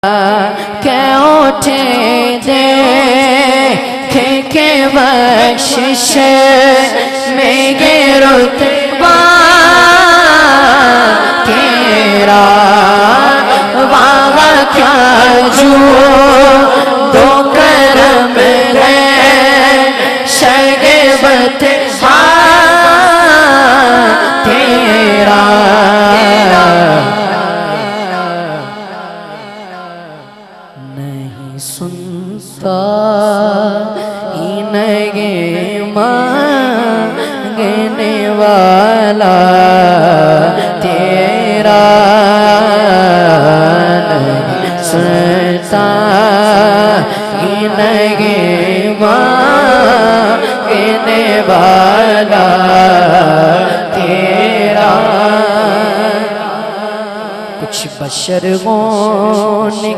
के उठे देखे के बख्शिश में ये रुतबा तेरा वागा क्या जो दो करम है शगबत तेरा नहीं सुनता इनगे मांगने वाला तेरा नहीं सुनता इनगे मांगने वाला तेरा कुछ बशर ने